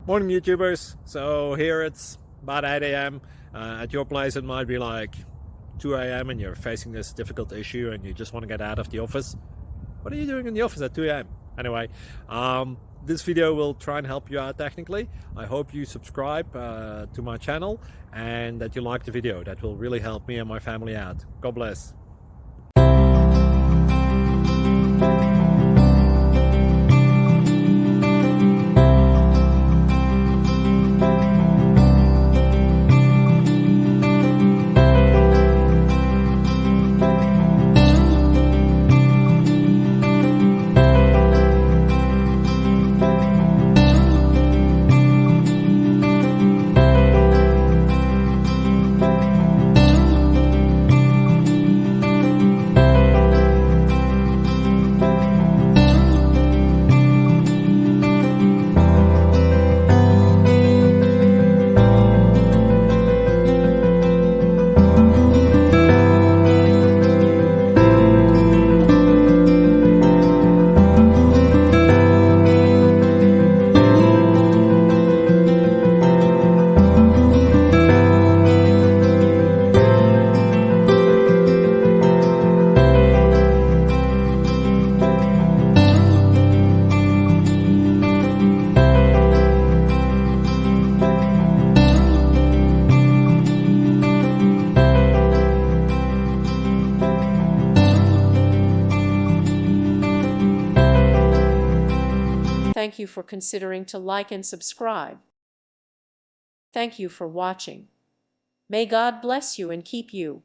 Morning YouTubers. So here it's about 8 a.m. At your place it might be like 2 a.m. and you're facing this difficult issue and you just want to get out of the office. What are you doing in the office at 2 a.m.? Anyway, this video will try and help you out technically. I hope you subscribe to my channel and that you like the video. That will really help me and my family out. God bless. Thank you for considering to like and subscribe. Thank you for watching. May God bless you and keep you.